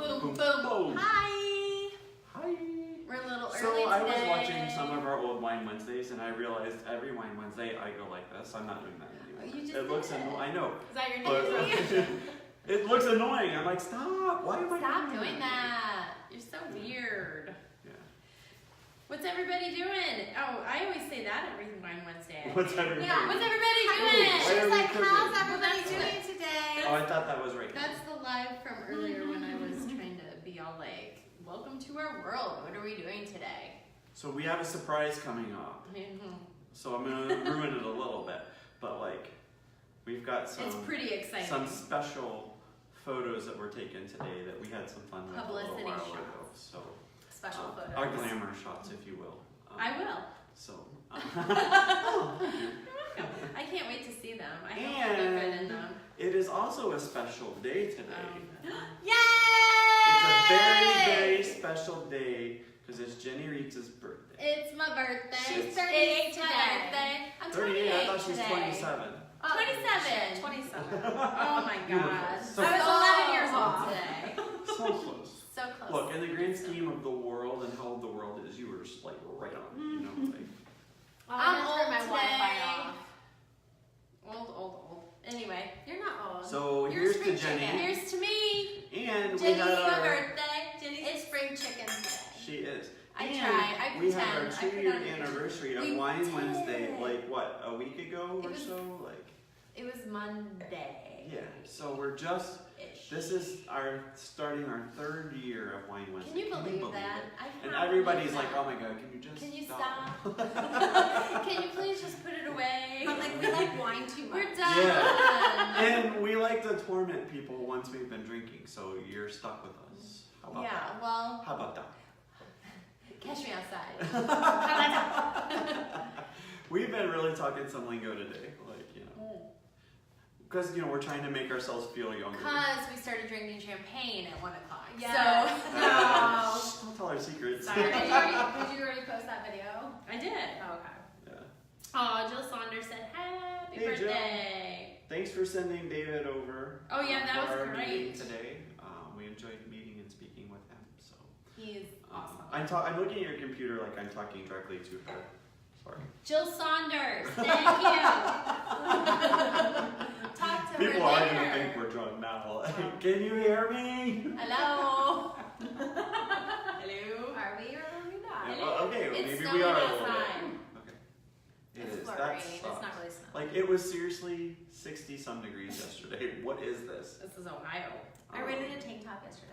Boom, boom, boom. Hi. Hi. We're a little early So I was today. watching some of our old Wine Wednesdays, and I realized every Wine Wednesday I go like this. I'm not doing that anymore. Oh, you just it looks did. annoying. I know. Is that your But name? it looks annoying. I'm like, stop. Why am I Stop doing that. You're so weird. Yeah. What's everybody doing? Oh, I always say that every Wine Wednesday. What's everybody Yeah, what's everybody Ooh, doing? why She's are we like, cooking? how's everybody That's doing it. today? Oh, I thought that was right. That's the live from earlier when I was trying to be all like, welcome to our world. What are we doing today? So we have a surprise coming up. So I'm gonna ruin it a little bit, but like, we've got It's pretty exciting. some special photos that were taken today that we had some fun with Publicity a little while shots. ago. So Special photos. our glamour shots, if you will. I will. So. I can't wait to see them. I hope I look good in them. It is also a special day today. Yay! It's a very, very special day because it's Jenny Ritz's birthday. It's my birthday. She's 38 It's my today. birthday. I'm 38, I thought 28 she's today. 27. 27. 27. Oh my You were god. close. So I was close. 11 years old today. So close. So close. Look, in the grand scheme of the world and how old the world is, you were just like right on. You know, like, I'm gonna turn old my Wi-Fi today. off. Old. Anyway, You're not old. so You're here's to spring Jenny. chicken. here's to me. And we Jenny's had my our. birthday. Jenny's It's spring chicken today. She is. I And try. I we had our pretend. I 2-year pretend. anniversary of We Wine did. Wednesday, like what, a week ago It or was- so? Like, It was Monday. yeah. So we're just. This is starting our 3rd year of Wine Wednesday. Can you believe it? that? I And cannot everybody's believe like, that. oh my god, can you just Can you stop? Can you please just put it away? I'm like, we like wine too much. We're done. Yeah. And we like to torment people once we've been drinking, so you're stuck with us. How about Yeah, well, that? How about that? catch me outside. We've been really talking some lingo today, like, you know. Because, you know, we're trying to make ourselves feel younger. Because we started drinking champagne at 1 o'clock. Yes. So, Shh, don't tell our secrets. Sorry. Did you already post that video? I did. Oh, okay. Yeah. Oh, Jill Saunders said, happy Hey, Jill. birthday. Thanks for sending David over. Oh, yeah, that for was our meeting great. today. We enjoyed meeting and speaking with him. So He's awesome. I'm looking at your computer like I'm talking directly to her. Sorry. Jill Saunders, thank you. Talk to People her are later. gonna think we're drunk now. Like, can you hear me? Hello. Hello. Are we or are we not? Yeah, well, okay, well, It's maybe snowing we are a little bit. outside. Okay. It It's is. flurry. That It's sucks. not really snow. Like it was seriously 60-some degrees yesterday. What is this? This is Ohio. I rented a tank top yesterday.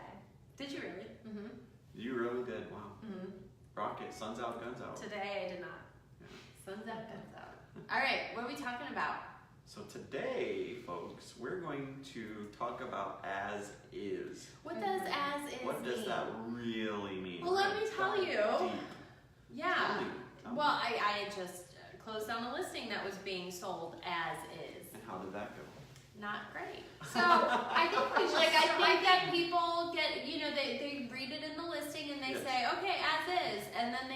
Did you really? Mm-hmm. You really did. Wow. Mm-hmm. Rocket. Sun's out, guns out. Today I did not. Sun's up, guns out. All right, what are we talking about? So today, folks, we're going to talk about as is. What does as is What does mean? that really mean? Well, let me tell you. Deep. Yeah. Tell me. Tell me. Well, I just closed down a listing that was being sold as is. And how did that go? Not great. So I think we should Like, I think that people get, you know, they read it in the listing and they Yes. say, okay, as is. And then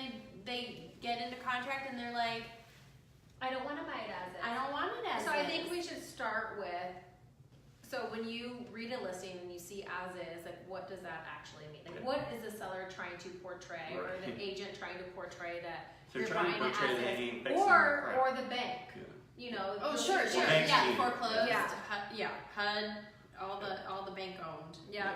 they get into contract and they're like, I don't want to buy it as is. I don't want it as So is. I think we should start with, so when you read a listing and you see as is, like what does that actually mean? Like Yeah. what is the seller trying to portray or the Right. agent trying to portray that They're you're trying to buying it portray as they is? ain't fixing Or crap. the bank, Yeah. you know. Oh, the- sure. banks Yeah, need it. foreclosed. Yeah. HUD, all the bank owned. Yeah.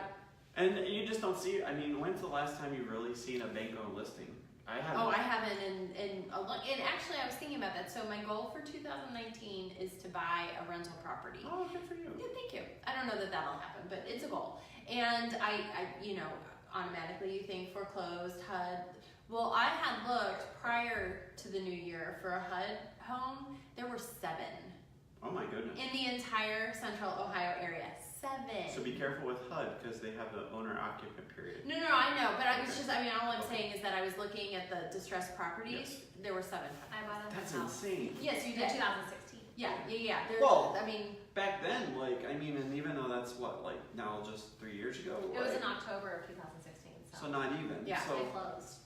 And you just don't see. I mean, when's the last time you've really seen a bank-owned listing? I haven't. Oh, I haven't in a long, and actually I was thinking about that. So my goal for 2019 is to buy a rental property. Oh, good for you. Yeah, thank you. I don't know that that'll happen, but it's a goal. And I you know, automatically you think foreclosed, HUD. Well, I had looked prior to the new year for a HUD home. There were 7 Oh my goodness. in the entire central Ohio area. 7. So be careful with HUD because they have the owner-occupant period. No, I know, but I was just, I mean, all I'm saying is that I was looking at the distressed properties. Yes. There were 7. I bought a That's house insane. Yes, you in did. 2016. Yeah. There's, Well, I mean, Back then, like, I mean, and even though that's what, like, now just 3 years ago? It was like, in October of 2016. So not even. Yeah. So, They closed.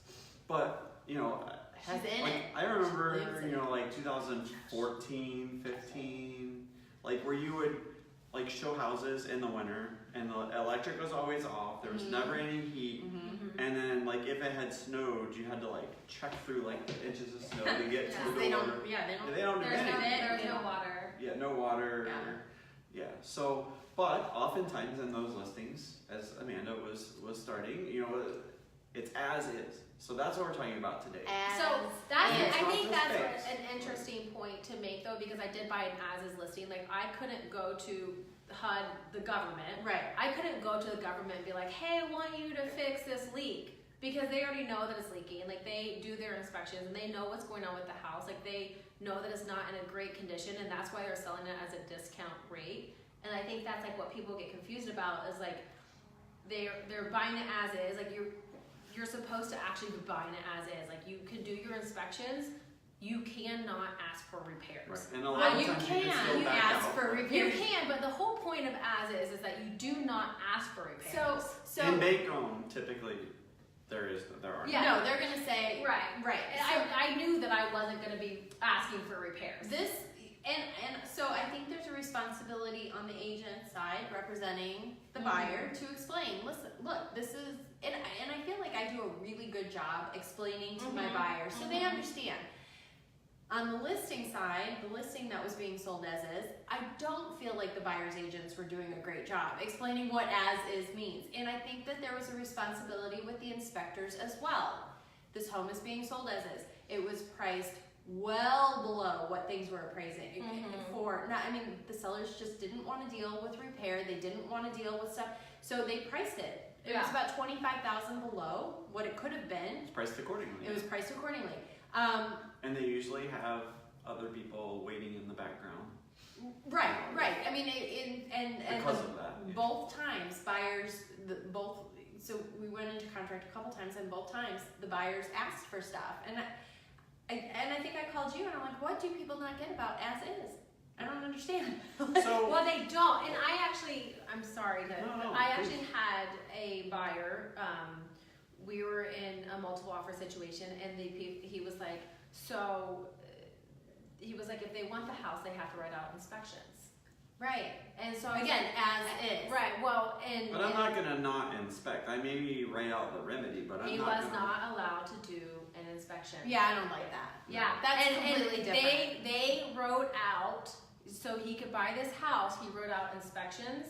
but, you know, she's in like, it. I She remember, lives in you know, it. like 2014, 15, like where you would, like show houses in the winter, and the electric was always off. There was never any heat, and then like if it had snowed, you had to like check through like the inches of snow to get to the door. They don't do There's anything. no water. Yeah, no water. Yeah. So, but oftentimes in those listings, as Amanda was starting, you know, it's as is. So that's what we're talking about today. So that's, And it's I not think the that's space. an interesting point to make though, because I did buy an as-is listing. Like I couldn't go to HUD, the government. Right. I couldn't go to the government and be like, hey, I want you to fix this leak. Because they already know that it's leaking. Like they do their inspections and they know what's going on with the house. Like they know that it's not in a great condition, and that's why they're selling it as a discount rate. And I think that's like what people get confused about is like they're buying it as is. Like you're supposed to actually be buying it as is. Like you can do your inspections. You cannot ask for repairs. Right. And a lot of You times you can still can back ask out. for You repairs. can, but the whole point of as is that you do not ask for repairs. So In bank-owned, typically, there are. Yeah. no, they're gonna say Right. right. And I knew that I wasn't going to be asking for repairs. This and so I think there's a responsibility on the agent side representing the buyer to explain. Listen, look, this is and I feel like I do a really good job explaining to my buyers so they understand. On the listing side, the listing that was being sold as is, I don't feel like the buyer's agents were doing a great job explaining what as is means. And I think that there was a responsibility with the inspectors as well. This home is being sold as is. It was priced well below what things were appraising for. Not, I mean, the sellers just didn't want to deal with repair. They didn't want to deal with stuff, so they priced it. It was about $25,000 below what it could have been. It's priced accordingly. It was priced accordingly. And they usually have other people waiting in the background Right. I mean, and because of that. Yeah. both times buyers, so we went into contract a couple times, and both times the buyers asked for stuff, and I think I called you, and I'm like, what do people not get about as is? I don't understand. So Well, they don't, and I'm sorry to, No, I please. actually had a buyer, we were in a multiple offer situation, and he was like, he was like, if they want the house, they have to write out inspections. Right. And so I was Again, like, as is. right, well, and. but I'm not gonna not inspect. I maybe write out the remedy, but I'm He not was gonna. not allowed to do an inspection. Yeah, I don't like that. Yeah, That's and completely different. They wrote out, so he could buy this house, he wrote out inspections,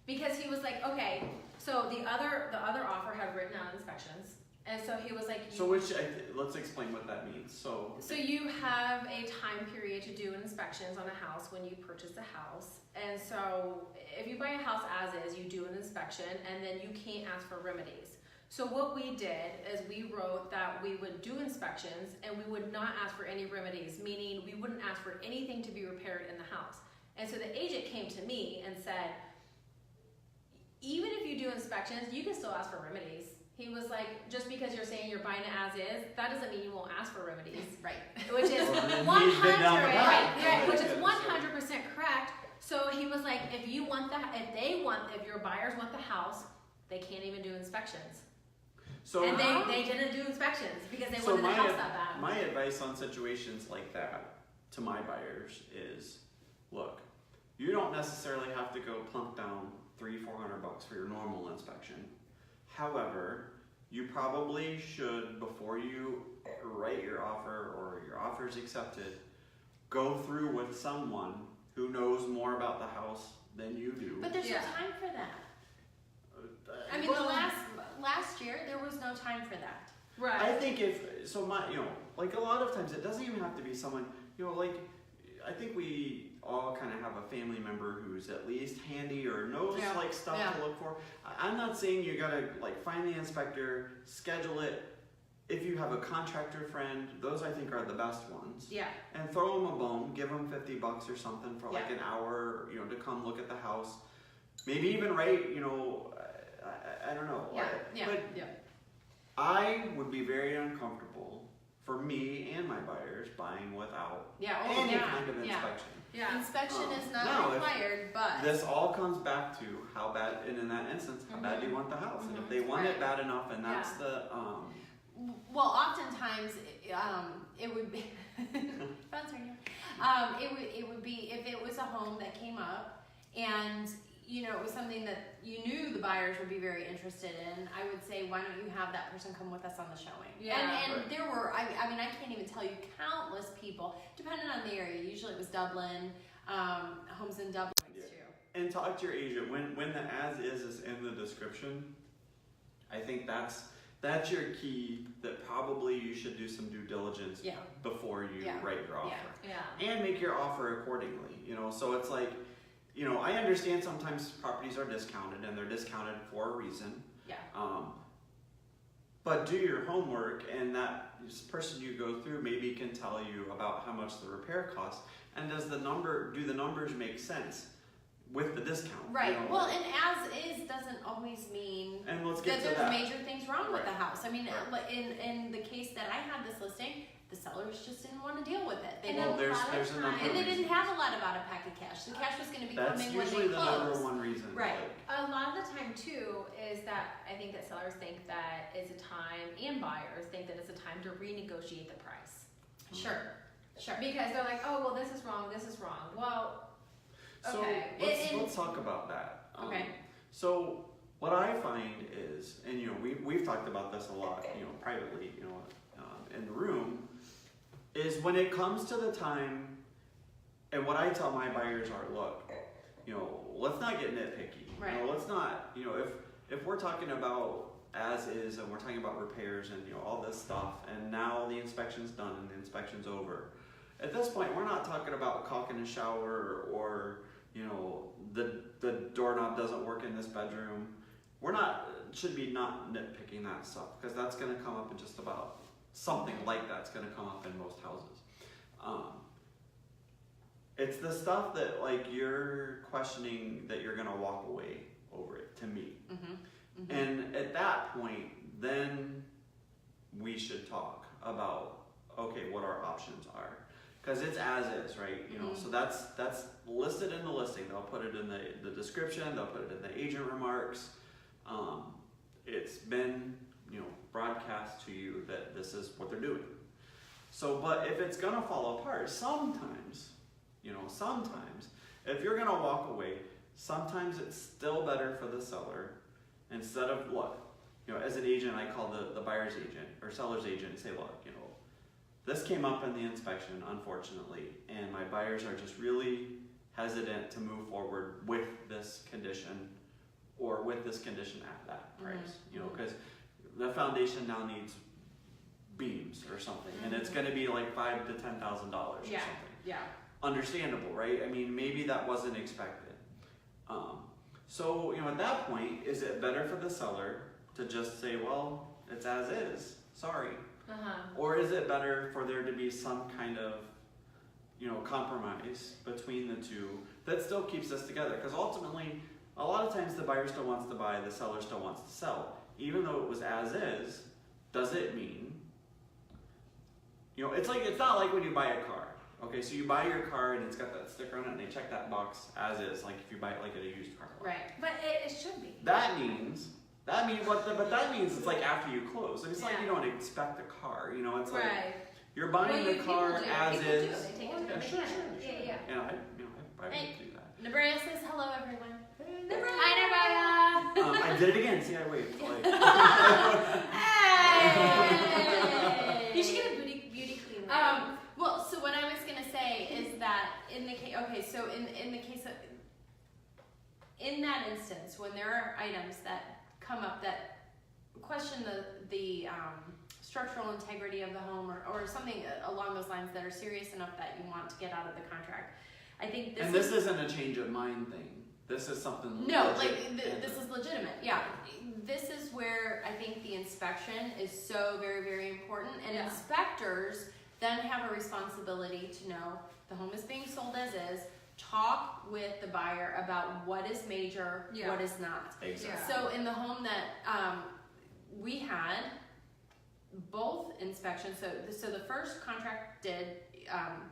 because he was like, okay, so the other offer had written out inspections, and so he was like, So let's explain what that means. So you have a time period to do inspections on a house when you purchase a house, and so if you buy a house as is, you do an inspection, and then you can't ask for remedies. So what we did is we wrote that we would do inspections and we would not ask for any remedies, meaning we wouldn't ask for anything to be repaired in the house. And so the agent came to me and said, even if you do inspections, you can still ask for remedies. He was like, just because you're saying you're buying it as is, that doesn't mean you won't ask for remedies. Right. Which is Well, then 100, he's been down the path. right, which is Yeah. 100% correct. So he was like, if your buyers want the house, they can't even do inspections. so And they didn't do inspections because they So wanted the house that bad. my advice on situations like that to my buyers is, look, you don't necessarily have to go plunk down $300-400 for your normal inspection. However, you probably should, before you write your offer or your offer is accepted, go through with someone who knows more about the house than you do. But there's Yeah. no time for that. I mean, Well, the last year there was no time for that. Right. I think like a lot of times it doesn't even have to be someone, like I think we all kind of have a family member who's at least handy or knows Yeah. like stuff Yeah. to look for. I'm not saying you gotta like find the inspector, schedule it. If you have a contractor friend, those I think are the best ones. Yeah. And throw them a bone, give them $50 or something for like Yeah. an hour, to come look at the house. Maybe even write, I don't know. But yeah. I would be very uncomfortable for me and my buyers buying without Yeah. any kind of inspection. Yeah. Inspection is not now, if required, but This all comes back to how bad, and in that instance, how bad do you want the house? And if they want it bad enough, and that's the well, oftentimes it would be phones are here. It would be if it was a home that came up and you know, it was something that you knew the buyers would be very interested in, I would say, why don't you have that person come with us on the showing? Yeah. And Right. there were, I mean, I can't even tell you countless people, depending on the area. Usually it was Dublin, homes in Dublin Yeah. too. And talk to your agent when the as is in the description. I think that's your key. That probably you should do some due diligence Yeah. before you Yeah. write your offer. Yeah. And make your offer accordingly. You know, so it's like, you know, I understand sometimes properties are discounted and they're discounted for a reason. Yeah. But do your homework, and that person you go through maybe can tell you about how much the repair costs, and do the numbers make sense with the discount? you Right. know? Well, and as is doesn't always mean And let's that get to there's that. major things wrong with Right. the house. I mean, Right. like, in the case that I had this listing, the sellers just didn't want to deal with it. They And didn't, Well, there's lot of there's a number times- of and they didn't reasons. have a lot of out-of-pocket cash. The cash was going to be That's coming when usually they the number close. one reason. Right. like, A lot of the time too is that I think that sellers think that it's a time, and buyers think that it's a time to renegotiate the price. Sure. Sure. Because they're like, oh, well, this is wrong, Well, So okay. let's talk about that. Okay. So what I find is, and you know, we've talked about this a lot, you know, privately, you know, in the room, is when it comes to the time, and what I tell my buyers are, look, you know, let's not get nitpicky. Right. You know, let's not, you know, if we're talking about as is and we're talking about repairs and you know all this stuff, and now the inspection's done and the inspection's over. At this point, we're not talking about caulking a shower or you know the doorknob doesn't work in this bedroom. Should be not nitpicking that stuff, because that's going to come up in just about something like that's going to come up in most houses. It's the stuff that like you're questioning that you're going to walk away over it, to me. Mm-hmm. And at that point, then we should talk about, okay, what our options are. Because it's as is, right? You know, Mhm. so that's listed in the listing. They'll put it in the description, they'll put it in the agent remarks. It's been, you know, broadcast to you that this is what they're doing. So, but if it's gonna fall apart, sometimes, if you're gonna walk away, sometimes it's still better for the seller, instead of, look, you know, as an agent, I call the buyer's agent or seller's agent and say, look, you know, this came up in the inspection, unfortunately, and my buyers are just really hesitant to move forward with this condition or with this condition at that price, you know, because the foundation now needs beams or something, and it's going to be like $5,000 to $10,000 or Yeah. something. Yeah. Understandable, right? I mean, maybe that wasn't expected. So, you know, at that point, is it better for the seller to just say, well, it's as is, sorry? Or is it better for there to be some kind of, you know, compromise between the two that still keeps us together? Because ultimately, a lot of times the buyer still wants to buy, the seller still wants to sell. Even though it was as is, does it mean, you know, it's not like when you buy a car. Okay, so you buy your car and it's got that sticker on it and they check that box as is, like if you buy it like at a used car. Right. But it should be. That means it's like after you close. It's like you don't expect a car, you know, it's like Right. you're buying the car as People is. do. They take it to Yeah, the sure, mechanic. sure, sure. Yeah. And I Hey. would do that. Nebraska says hello, everyone. Hi, Nebraska. I did it again. See, I waved. Like, Hey! You should get a beauty queen. Well, so what I was gonna say is that in the case, okay, so in the case of, in that instance, when there are items that come up that question the structural integrity of the home or something along those lines that are serious enough that you want to get out of the contract, I think this and this isn't a change of mind thing. This is something. no, legit. this is legitimate. Yeah, this is where I think the inspection is so very, very important, and Yeah. inspectors then have a responsibility to know the home is being sold as is. Talk with the buyer about what is major, Yeah. what is not. Exactly. Yeah. So in the home that we had, both inspections. So the first contract did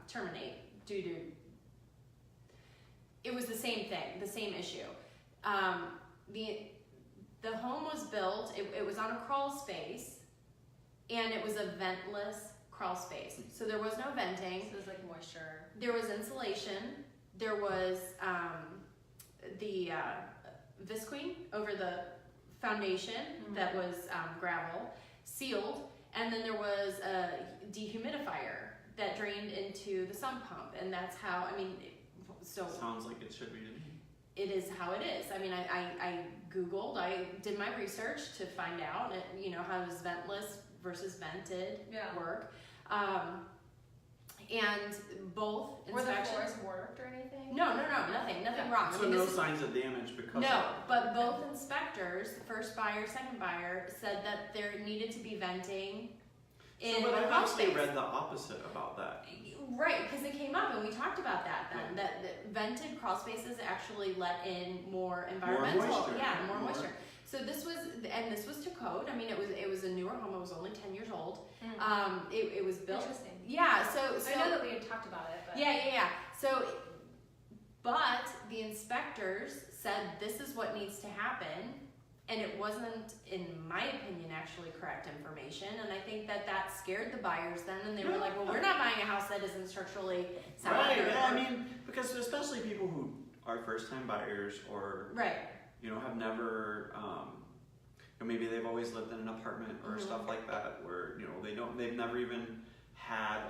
terminate due to. It was the same thing, the same issue. The home was built. It was on a crawl space, and it was a ventless crawl space. So there was no venting. So there's like moisture. There was insulation. There was the Visqueen over the foundation that was gravel, sealed, and then there was a dehumidifier that drained into the sump pump, and that's how, I mean, so Sounds like it should be to me. it is how it is. I mean, I Googled, I did my research to find out, you know, how does ventless versus vented Yeah. work. And both Were the inspections. floors worked or anything? No, nothing wrong. I So mean, no this is- signs of damage because no, of it. but both inspectors, the first buyer, second buyer, said that there needed to be venting in So, but the I've crawl actually space. read the opposite about that. Right, because it came up and we talked about that then, that vented crawl spaces actually let in more environmental, moisture. more More. moisture. So this was to code. I mean, it was a newer home. It was only 10 years old. Mm. It was built. Interesting. Yeah. So I know that we had talked about it, but yeah. So, but the inspectors said this is what needs to happen, and it wasn't, in my opinion, actually correct information. And I think that scared the buyers then, and they were like, well, we're not buying a house that isn't structurally sound. Right, or- yeah, I mean, because especially people who are first-time buyers or, right. you know, have never, you know, maybe they've always lived in an apartment or Mhm. stuff like that, where, you know, they've never even had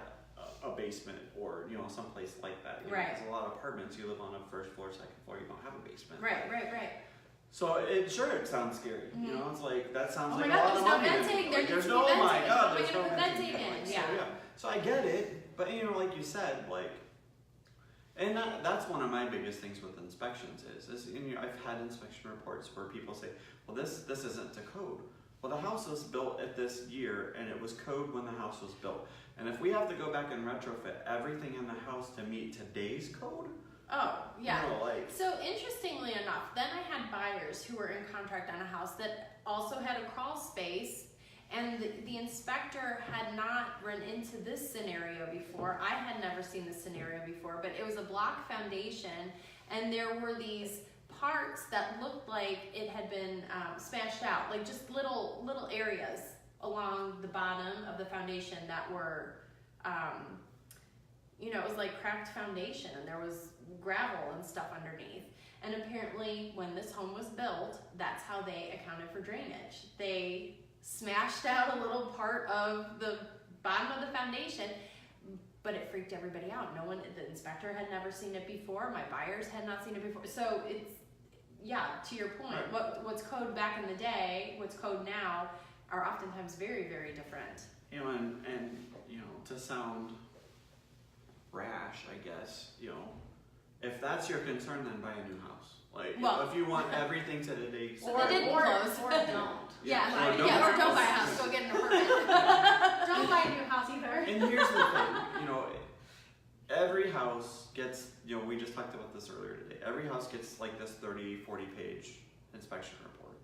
a basement or, you know, someplace like that. You know, Right. there's a lot of apartments, you live on a first floor, second floor, you don't have a basement. Right. So it sounds scary. Mhm. You know, it's like that sounds Oh like my a God, lot there's of no money. to me. venting. There Like, needs there's to be no, oh my venting. God, How am I there's gonna no put venting in? Like, Yeah. So I get it, but you know, like you said, like, and that's one of my biggest things with inspections is you know, I've had inspection reports where people say, well, this isn't to code. Well, the house was built at this year, and it was code when the house was built. And if we have to go back and retrofit everything in the house to meet today's code, Oh, yeah. you know, like, So interestingly enough, then I had buyers who were in contract on a house that also had a crawl space, and the inspector had not run into this scenario before. I had never seen this scenario before, but it was a block foundation, and there were these parts that looked like it had been smashed out, like just little areas along the bottom of the foundation that were, you know, it was like cracked foundation, and there was gravel and stuff underneath. And apparently when this home was built, that's how they accounted for drainage. They smashed out a little part of the bottom of the foundation, but it freaked everybody out. No one, the inspector had never seen it before, my buyers had not seen it before. So it's, yeah, to your point, Right. what's code back in the day, what's code now, are oftentimes very, very different. you know, and you know, to sound rash, I guess, you know, if that's your concern, then buy a new house. Like, Well- if you want everything to today's So they didn't close. Or don't. Yeah, or don't buy a house, go get an apartment. Don't buy a new house either. And here's the thing, you know, every house gets, you know, we just talked about this earlier today. Every house gets like this 30, 40 page inspection report.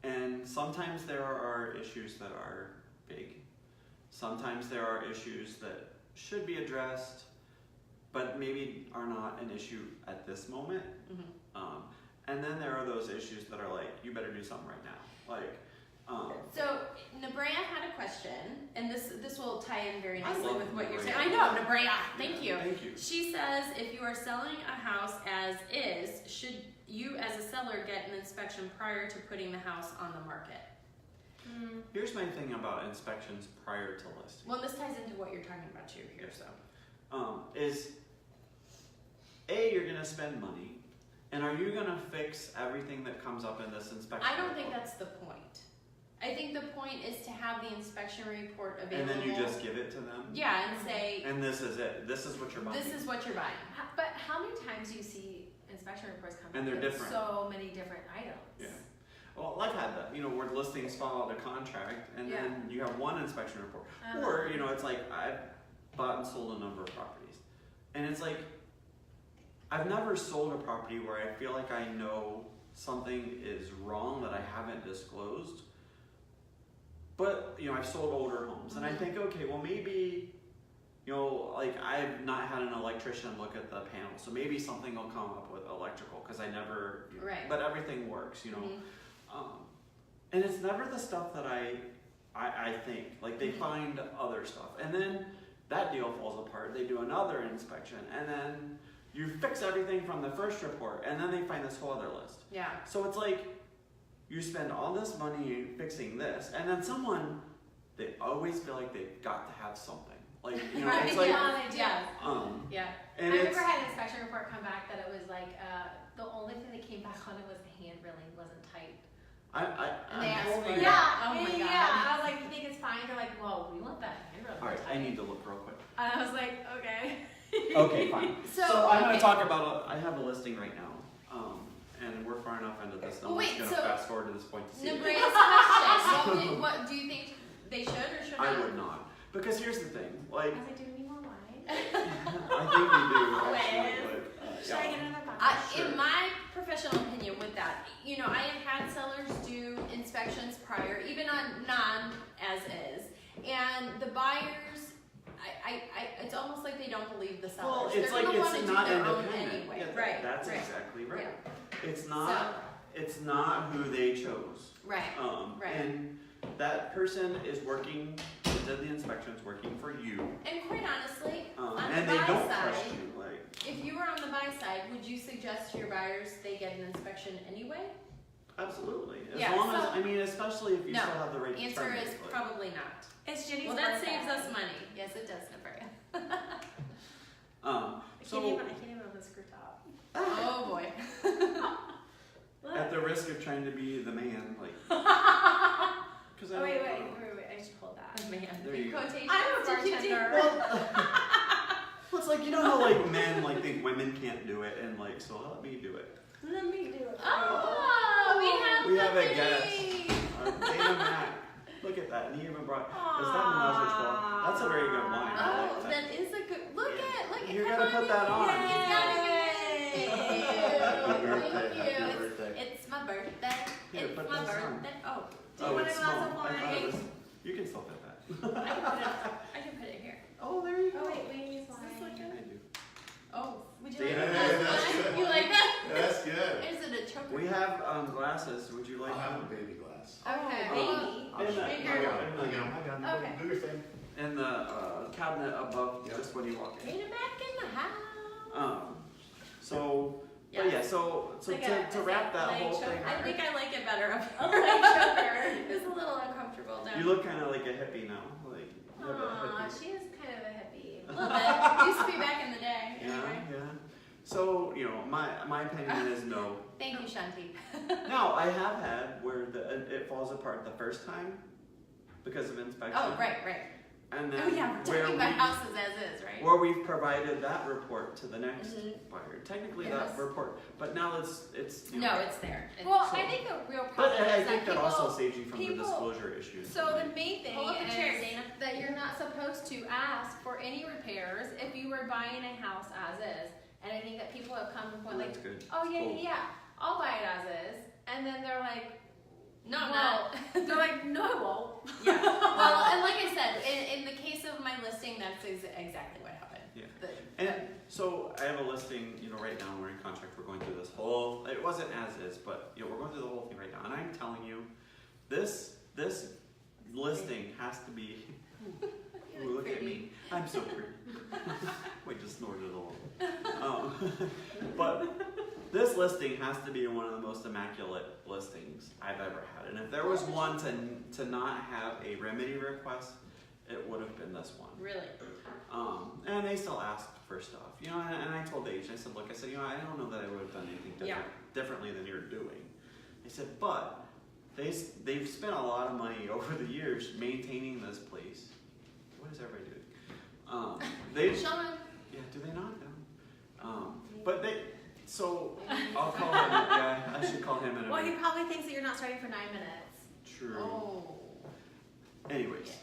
And sometimes there are issues that are big. Sometimes there are issues that should be addressed, but maybe are not an issue at this moment. Mhm. And then there are those issues that are like, you better do something right now. Like, So Nebrea had a question, and this will tie in very I nicely love with what you're Nebrea. saying. I know, Nebrea, thank you. Thank you. She says if you are selling a house as is, should you as a seller get an inspection prior to putting the house on the market? Here's my thing about inspections prior to listing. Well, this ties into what you're talking about too here, so. Is A, you're gonna spend money, and are you gonna fix everything that comes up in this inspection? I don't think report? that's the point. I think the point is to have the inspection report And available. then you just give it to them? Yeah, and say, And this is it, this is what you're buying. this is what you're buying. But how many times do you see inspection reports come And up they're with different. so many different items? Yeah. Well, I've had that, you know, where listings follow the contract, and Yeah. then you have one inspection report. Uh-huh. Or, you know, it's like, I've bought and sold a number of properties. And it's like, I've never sold a property where I feel like I know something is wrong that I haven't disclosed. But, you know, I've sold older homes, and I think, okay, well, maybe, you know, like, I've not had an electrician look at the panel, so maybe something will come up with electrical, because I never, Right. but everything works, you know. Mhm. And it's never the stuff that I think, like, they find other stuff, and then that deal falls apart, they do another inspection, and then You fix everything from the first report, and then they find this whole other list. Yeah. So it's like, you spend all this money fixing this, and then they always feel like they've got to have something. Like, you know, Right, it's like, Yeah, they do. Yeah. and I it's, remember I had an inspection report come back that it was like, the only thing that came back on it was the hand railing wasn't tight. And they I'm asked holding for it. it. Oh my God. I was like, you think it's fine? They're like, well, we want that hand railing. Alright, I tight. need to look real quick. And I was like, okay. Okay, fine. So, I'm gonna okay. talk about, I have a listing right now, and we're far enough into this, Well, I'm wait, just gonna so- fast forward to this point to see it. Nebraska question. What do you think they should or should not? I would not, because here's the thing, I like, was like, do we need more wine? I think we do, actually, Liz. but, Should I yeah. get another box? Sure. In my professional opinion with that, you know, I have had sellers do inspections prior, even on non-as-is, and the buyers, it's almost like they don't believe the sellers. Well, it's They're like gonna wanna it's do not their own independent. anyway. Yeah, Right, that's right. exactly right. Yeah. It's not who they chose. Right, right. And that person is working, that did the inspections, working for you, and quite honestly, on and the they buy don't side, trust you, like, if you were on the buy side, would you suggest to your buyers they get an inspection anyway? absolutely. As Yeah, long as, so- I mean, especially if you No. still have the right to Answer terminate, is like- probably not. It's Jenny's Well, that birthday. saves us money. Yes, it does, Nebraska. I So, can't even open the screw top. Oh boy. at the risk of trying to be the man, like, because Oh, wait, I just pulled that. Man, There in you go. quotation. I'm a did you do- bartender. Well, it's like, you know how like men like think women can't do it, and like, so let me do it. Let me do it. Oh, We have a company. guest. Dana Mack. Look at that. And he even brought. Is that Menage a Trois? That's a very good wine. I Oh, like that. that is a good. Look at. You're come gonna put in. that on. He's got a Yay. good. Thank Happy you. birthday, Thank you. happy birthday. It's my birthday. Here, It's put my this on. birthday. Oh, Do you want a it's glass small. of I thought it wine? was. You can still fit that. I can put it here. Oh, there you go. Oh, wait, we use Does wine. this look good? I do. Oh, would you Dana, like Hey, that? that's good. You like that? That's good. Is it a choker? We have glasses. Would you like? I'll have a baby glass. Okay. Oh, baby. I'll In show the- you. Bigger. I got it. Okay. Do your thing. In the cabinet above, Yep. just when you walk in. Dana back in the house. So, but yeah, so Like to wrap that like whole choker. thing I up, think I like it better up A here. light choker. It's a little uncomfortable down. you look kind of like a hippie now, like you have a Aw, hippie. she is kind of a hippie. A little bit. Used to be back in the day. Yeah, Anyway. yeah. So you know, my opinion is no. Thank you, Shanti. Now I have had where it falls apart the first time because of inspection. Oh, right. And then Oh, yeah, we're where talking about we houses as is, right? where we've provided that report to the next Mhm. buyer. Technically Yes. that report, but now it's you know, No, it's there. Well, So- I think the real But problem I is think that that also people. saves you from the people- disclosure issues. So the main thing Pull up a is chair, Dana. that you're not supposed to ask for any repairs if you were buying a house as is. And I think that people have come to the point like, That's good. oh yeah, Cool. yeah, I'll buy it as is, and then they're like, No, I'm well, not. they're like, no, I won't. Yeah. Well, and like I said, in the case of my listing, that's exactly what happened. Yeah. The- And so I have a listing, you know, right now we're in contract, we're going through this whole, it wasn't as is, but you know, we're going through the whole thing right now. And I'm telling you, this listing has to be, ooh, look at me, I'm so pretty. Wait, just snorted a little. But this listing has to be one of the most immaculate listings I've ever had. And if there was one to not have a remedy request, it would have been this one. Really? And they still asked for stuff, you know, and I told Age, I said, look, I said, you know, I don't know that I would have done anything differently than you're doing. I said, but they've spent a lot of money over the years maintaining this place. What is everybody doing? Sean. Yeah, do they not? No. But so I'll call him, yeah, I should call him in a Well, he minute. probably thinks that you're not starting for 9 minutes. True. Oh. Anyways,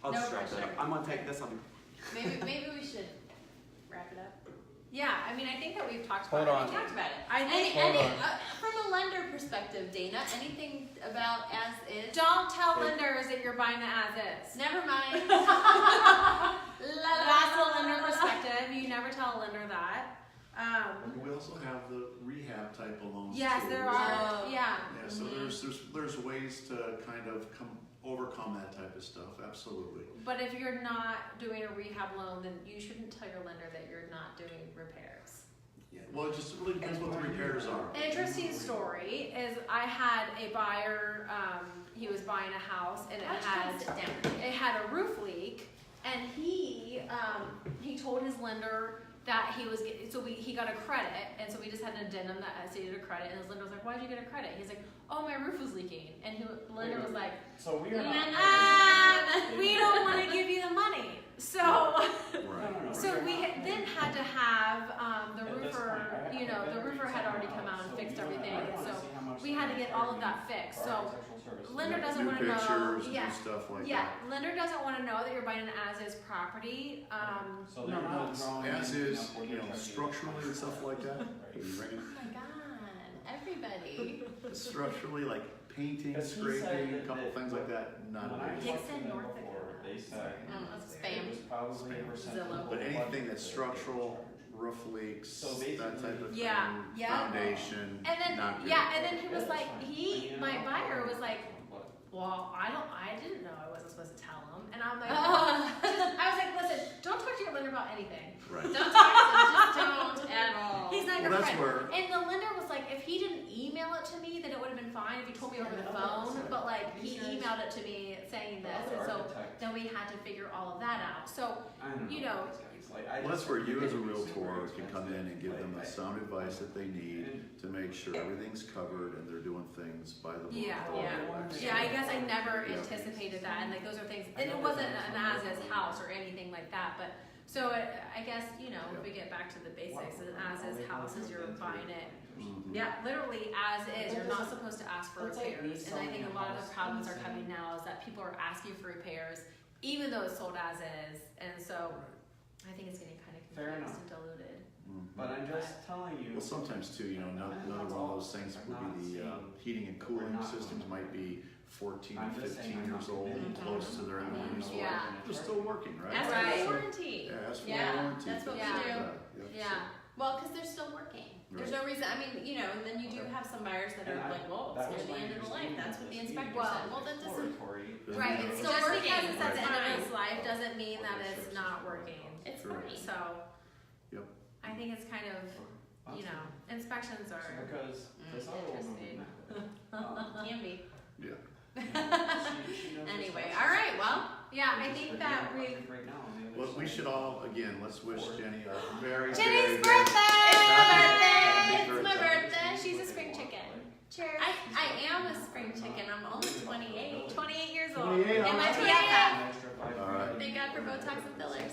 I'll No just wrap it up. pressure. I'm gonna take this, I'll be Maybe we should wrap it up. Yeah, I mean, I think that we've talked Hold about on. We talked about it. I think. Hold on. From a lender perspective, Dana, anything about as is? Don't tell lenders that you're buying the as is. Never mind. That's the lender perspective. You never tell a lender that. We also have the rehab type of loans Yes, too. there are. Oh. Yeah. Yeah, so there's ways to kind of overcome that type of stuff, absolutely. But if you're not doing a rehab loan, then you shouldn't tell your lender that you're not doing repairs. Yeah. Well, it just really depends what the repairs are. An interesting story is I had a buyer, he was buying a house and it had a roof leak, and he told his lender that he got a credit, and so we just had an addendum that stated a credit, and his lender was like, "Why'd you get a credit?" He's like, "Oh, my roof was leaking," and the lender was like, So we are not. "We don't want to give you the money." So, Right. so we then had to have the roofer, the roofer had already come out and fixed everything, and so we had to get all of that fixed. So lender doesn't Do want to know. pictures, Yeah. do stuff like Yeah, that. lender doesn't want to know that you're buying an as-is property. So No, they're no, not drawing, as is, you know, structurally and stuff like that. Oh my god, everybody. Structurally, like painting, Because he said scraping, a that- couple things like that, not When I a big. talked to Dixon, them North before, Dakota. they said Spam. it was probably a percent of Zillow. the But anything budget that's that they structural, charge. roof leaks, So that type of basically- thing, Yeah, yeah. foundation, And then not good. and then he was Yeah, like, that's fine. my buyer was like, What? well, I didn't know I wasn't supposed to tell him, and I'm like, Oh. I was like, listen, don't talk to your lender about anything. Right. Don't talk to them, just don't at all. He's not Well, your that's friend. where, And the lender was like, if he didn't email it to me, then it would have been fine if he told me over the phone. But like, he emailed it to me saying this, and so then we had to figure all of that out. So I don't you know know, these guys. Like, I well, that's just- where you as a it's realtor super can come in and give them the expensive. sound advice that they need to make sure everything's covered and they're doing things by the book. Yeah, all yeah. the way. yeah, I guess I never Yeah. anticipated that, and like those are things. And it wasn't an as-is house or anything like that, but. So I guess, if we get back to the basics, an as-is house is you're buying it. Mhm. Yeah, literally as is. You're not supposed to ask for That's like me repairs. And I think a selling a lot of house the problems are and coming saying- now is that people are asking for repairs, even though it's sold as is. And so I think it's getting kind of Fair confused enough. and diluted. Mhm. But I'm just telling you. Well, sometimes too, another one of those things would be the heating and cooling systems might be 14 I'm to just saying 15 I'm years not old, saying close to their end of useful life. Yeah. They're still working, right? Ask Right. for warranty. Yeah, ask for Yeah, warranty. that's what we Yeah. do. Yep. Yeah. Well, because they're still working. There's no reason, I mean, and then you do have some buyers that are like, well, it's near the end of the life, that's what the inspector said. Well, that doesn't, Doesn't Right. matter. It's Just still because working. it's at the end of Right. its life doesn't mean that it's not working. it's Sure. fine. So Yep. I think it's kind of, inspections are. Because this other interesting. woman, Can be. Yeah. she knows Anyway, this all right, well, Yeah, I think that we. right now on the other Well, we side. should all, again, let's wish Jenny a very, Jenny's very, birthday! It's my Happy birthday. She's a spring chicken. Cheers. I am a spring chicken, I'm only 28. 28 years old. 28, And my alright. BFF. An extra 5 All right. Thank God for Botox and fillers.